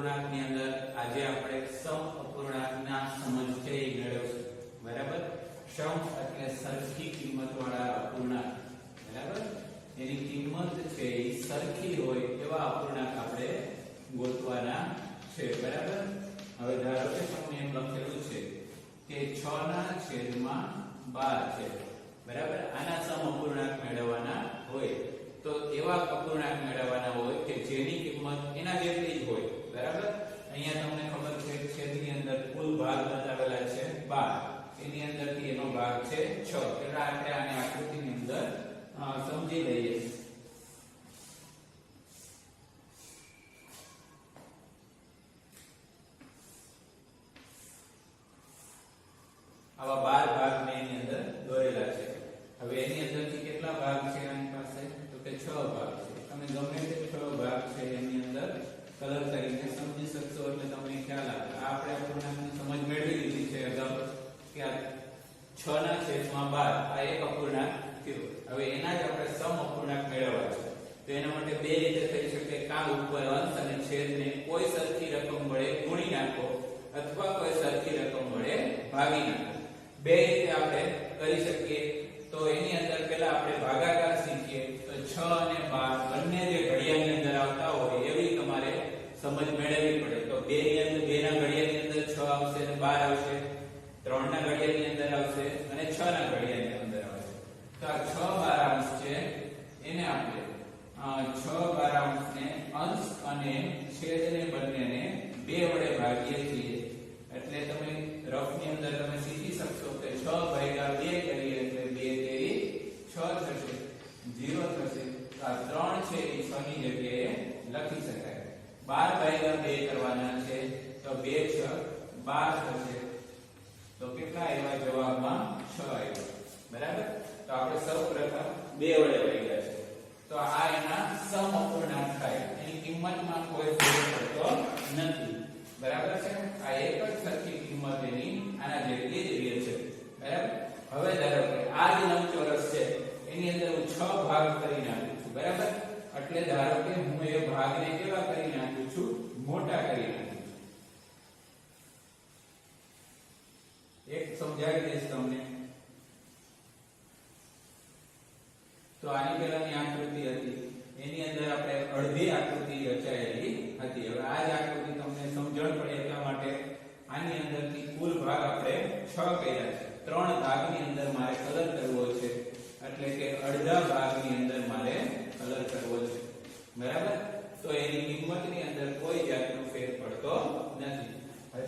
અપૂર્ણાંકની અંદર આજે આપણે સમ અપૂર્ણાંકના સમજ છે એ મેળવશું. બરાબર? સમ એટલે સરખી કિંમતવાળા અપૂર્ણાંક. બરાબર? એની કિંમત છે એ સરખી હોય એવા અપૂર્ણાંક આપણે ગોતવાના છે. બરાબર? હવે ધારો કે તમને એમ લખેલું છે કે 6/12 છે. બરાબર? આના સમ અપૂર્ણાંક મેળવવાના હોય તો એવા અપૂર્ણાંક મેળવવાના હોય કે જેની કિંમત એના જેટલી જ હોય. બરાબર? અહીંયા તમને ખબર છે છેદની અંદર કુલ ભાગ બતાવેલા છે 12, એની અંદરથી એનો ભાગ છે 6. એટલે આપણે આને આકૃતિની અંદર સમજી લઈએ. આવા 12 ભાગ મેં એની અંદર દોરેલા છે. હવે એની અંદરથી કેટલા ભાગ છે આની પાસે? તો કે 6 ભાગ છે. તમે ગમે તે 6 ભાગ છે એની અંદર કલર કરીને સમજી શકશો એટલે તમને ખ્યાલ આવે. આ આપણે અપૂર્ણાંકની સમજ મેળવી લીધી છે અગાઉ કે આ 6/12 આ એક અપૂર્ણાંક થયો. હવે એના જ આપણે સમ અપૂર્ણાંક મેળવવા છે. તો એના માટે બે રીતે થઈ શકે. કાં ઉપર અંશ અને છેદને કોઈ સરખી રકમ વડે ગુણી નાખો અથવા કોઈ સરખી રકમ વડે ભાગી નાખો. બે રીતે આપણે કરી શકીએ. તો એની અંદર પહેલા આપણે ભાગાકાર શીખીએ. તો 6 અને 12 બંને જે ઘડિયાની અંદર આવતા હોય એવી તમારે સમજ મેળવવી પડે. તો 2 ની અંદર 2 ના ઘડિયાની અંદર 6 આવશે અને 12 આવશે. 3 ના ઘડિયાની અંદર આવશે અને 6 ના ઘડિયાની અંદર આવશે. તો આ 6/12 અંશ છે એને આપણે 6/12 અંશને અંશ અને છેદને બંનેને 2 વડે ભાગીએ છીએ. એટલે તમે રફની અંદર તમે શીખી શકશો કે 6/2 કરીએ એટલે 2 તેરી 6 થશે, 0 થશે. આ 3 છે એ 6 ની જગ્યાએ લખી શકાય. 12/2 કરવાના છે તો 2 6 12 થશે. તો કેટલા આવ્યા જવાબમાં? 6 આવ્યા. બરાબર? તો આપણે સૌપ્રથમ 2 વડે ભાગ્યા છે. તો આ એના સમ અપૂર્ણાંક થાય. એની કિંમતમાં કોઈ ફેર પડતો નથી. બરાબર છે? આ એક જ સરખી કિંમત એની આના જેટલી જ રહે છે. બરાબર? હવે ધારો કે આ જ લંબચોરસ છે એની અંદર હું 6 ભાગ કરી નાખું છું. બરાબર? એટલે ધારો કે હું એ ભાગને કેવા કરી નાખું છું? મોટા કરી નાખું છું. એક સમજાવી દઈશ તમને. તો આની પહેલાની આકૃતિ હતી એની અંદર આપણે અડધી આકૃતિ રચાયેલી હતી. હવે આ જ આકૃતિ તમને સમજણ પડે એટલા માટે આની અંદરથી કુલ ભાગ આપણે 6 કર્યા છે. 3 ભાગની અંદર મારે કલર કરવો છે એટલે કે અડધા ભાગની અંદર મારે કલર કરવો છે. બરાબર? તો એની કિંમતની અંદર કોઈ જાતનો ફેર પડતો નથી.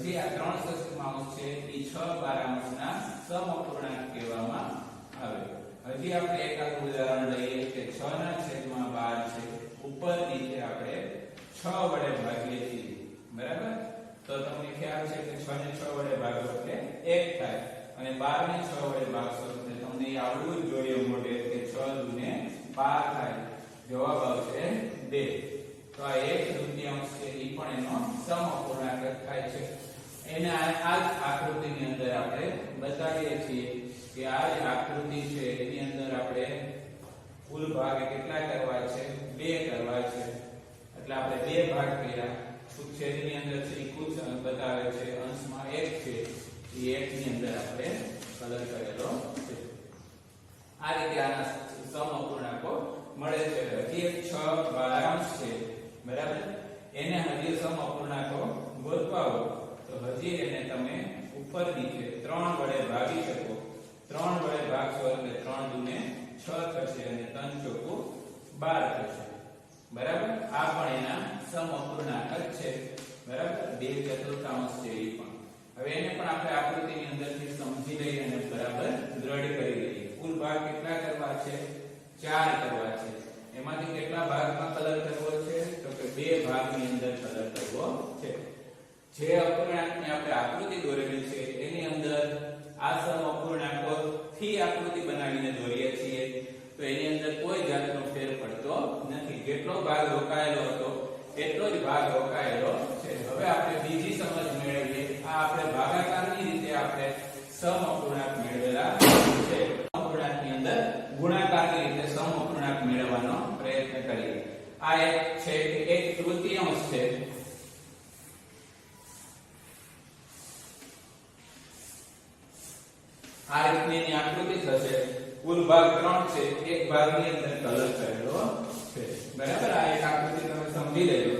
હજી આ 3 સદસ્યમાંશ છે એ 6/12 ના સમઅપૂર્ણાંક કહેવામાં આવે. હજી આપણે એકાદ ઉદાહરણ લઈએ કે 6/12 છે. ઉપર નીચે આપણે 6 વડે ભાગીએ છીએ. બરાબર? તો તમને ખ્યાલ છે કે 6 ને 6 વડે ભાગો એટલે 1 થાય અને 12 ને 6 વડે ભાગશો એટલે તમને એ આવડવું જ જોઈએ મોઢે કે 6 દુને 12 થાય. જવાબ આવશે 2. તો આ 1/2 છે એ પણ એનો સમઅપૂર્ણાંક થાય છે. એને આ જ આકૃતિની અંદર આપણે બતાવીએ છીએ કે આ જ આકૃતિ છે એની અંદર આપણે કુલ ભાગ કેટલા કરવા છે? 2 કરવા છે. એટલે આપણે 2 ભાગ કર્યા. છેદની અંદર છે એ કુલ બતાવે છે, અંશમાં 1 છે એ 1 ની અંદર આપણે કલર કરેલો છે. આ રીતે આના સમઅપૂર્ણાંકો મળે છે. હજી એક 6/12 અંશ છે. બરાબર? એને હજી સમઅપૂર્ણાંકો ગોતવા હોય તો હજી એને તમે ઉપર નીચે 3 વડે ભાગી શકો. 3 વડે ભાગશો એટલે 3 દુને 6 થશે અને 3 ચોકું 12 થશે. બરાબર? આ પણ એના સમઅપૂર્ણાંક જ છે. બરાબર? 2/4 છે એ પણ. હવે એને પણ આપણે આકૃતિની અંદરથી સમજી લઈએ અને બરાબર દ્રઢ કરી લઈએ. કુલ ભાગ કેટલા કરવા છે? 4 કરવા છે. એમાંથી કેટલા ભાગમાં કલર કરવો છે? તો કે 2 ભાગની અંદર કલર કરવો છે. જે અપૂર્ણાંકની આપણે આકૃતિ દોરેલી છે એની અંદર આ સમઅપૂર્ણાંકો થી આકૃતિ બનાવીને દોરીએ છીએ તો એની અંદર કોઈ જાતનો ફેર પડતો નથી. જેટલો ભાગ રોકાયેલો હતો એટલો જ ભાગ રોકાયેલો છે. હવે આપણે બીજી સમજ મેળવીએ. આ આપણે ભાગાકારની રીતે આપણે સમઅપૂર્ણાંક મેળવેલા છે. અપૂર્ણાંકની અંદર ગુણાકારની રીતે સમઅપૂર્ણાંક મેળવવાનો પ્રયત્ન કરીએ. આ એક છે કે 1/3 છે આ રીતની એની આકૃતિ થશે. કુલ ભાગ 3 છે, એક ભાગની અંદર કલર કરેલો છે. બરાબર, આ એક આકૃતિ તમે સમજી લેજો.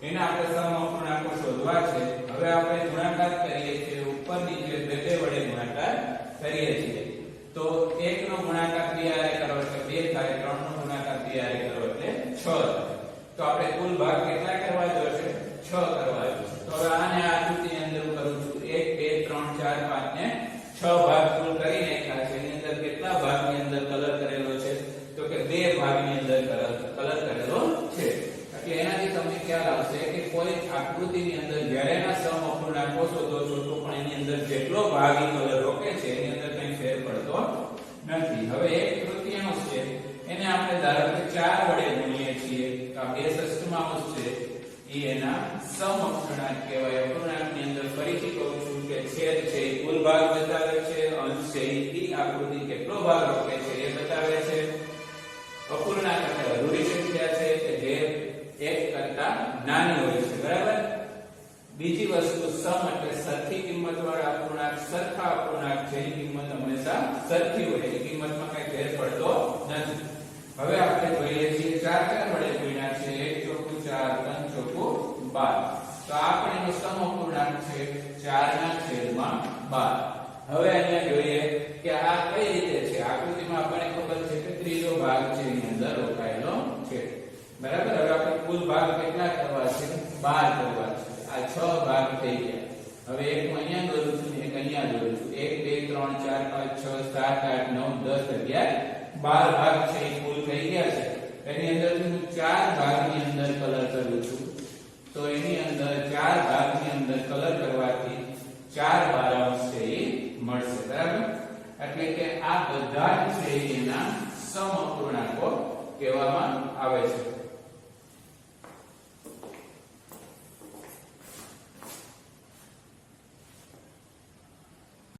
એને આપણે સમઅપૂર્ણાંકો શોધવા છે. હવે આપણે ગુણાકાર કરીએ છીએ, ઉપર નીચે બે વડે ગુણાકાર કરીએ છીએ. તો 1 નો ગુણાકાર 2 આરે કરો એટલે 2 થાય, 3 નો ગુણાકાર 2 આરે કરો એટલે 6 થાય. તો આપણે કુલ ભાગ કેટલા કરવા જોશે? 6 કરવા જોશે. તો હવે આને આ આકૃતિની અંદર હું કરું છું. 1 2 3 4 5 ને 6 ભાગ કુલ કરી નાખ્યા છે. એની અંદર કેટલા ભાગની અંદર કલર કરેલો છે? તો કે 2 ભાગની અંદર કલર કરેલો છે. એટલે એનાથી તમને ખ્યાલ આવશે કે કોઈ આકૃતિની અંદર જ્યારે એના સમઅપૂર્ણાંકો શોધો છો તો પણ એની અંદર જેટલો ભાગ કલર રોકે છે એની અંદર કંઈ ફેર પડતો નથી. હવે એક તૃતીયાંશ છે, એને આપણે ધારો કે 4 વડે ગુણીએ છીએ. તો આ 2 ષષ્ઠમાંશ છે, એ એના સમઅપૂર્ણાંક કહેવાય. અપૂર્ણાંકની અંદર ફરીથી કહું છું કે છેદ છે એ કુલ ભાગ બતાવે છે, અંશ છે એ આકૃતિ કેટલો ભાગ રોકે છે એ બતાવે છે. અપૂર્ણાંક એટલે અધૂરી સંખ્યા છે કે જે 1 કરતા નાની હોય છે. બરાબર. બીજી વસ્તુ સમ એટલે સરખી કિંમત વાળા અપૂર્ણાંક, સરખા અપૂર્ણાંક જેની કિંમત હંમેશા સરખી હોય, એની કિંમતમાં કઈ ફેર પડતો નથી. હવે આપણે જોઈએ છીએ 4 વડે ગુણ્યા છે. 1 4 3 12. તો આપણે એનો સમઅપૂર્ણાંક છે 4/12. હવે અહીંયા જોઈએ કે આ કઈ રીતે છે. આકૃતિમાં આપણને ખબર છે કે ત્રીજો ભાગ છે એની અંદર રોકાયેલો છે. બરાબર. હવે આપણે કુલ ભાગ કેટલા કરવા છે? 12 કરવા છે. આ 6 ભાગ થઈ ગયા. હવે એક હું અહીંયા દોરું છું, એક અહીંયા દોરું છું. 1 2 3 4 5 6 7 8 9 10 11 12 ભાગ છે એ કુલ થઈ ગયા છે. એની અંદર હું 4 ભાગની અંદર કલર કરું છું. તો એની અંદર 4 ભાગની અંદર કલર કરવાથી 4 12અંશ છે એ મળશે. બરાબર. એટલે કે આ બધા જ છે એના સમઅપૂર્ણાંકો કહેવામાં આવે છે.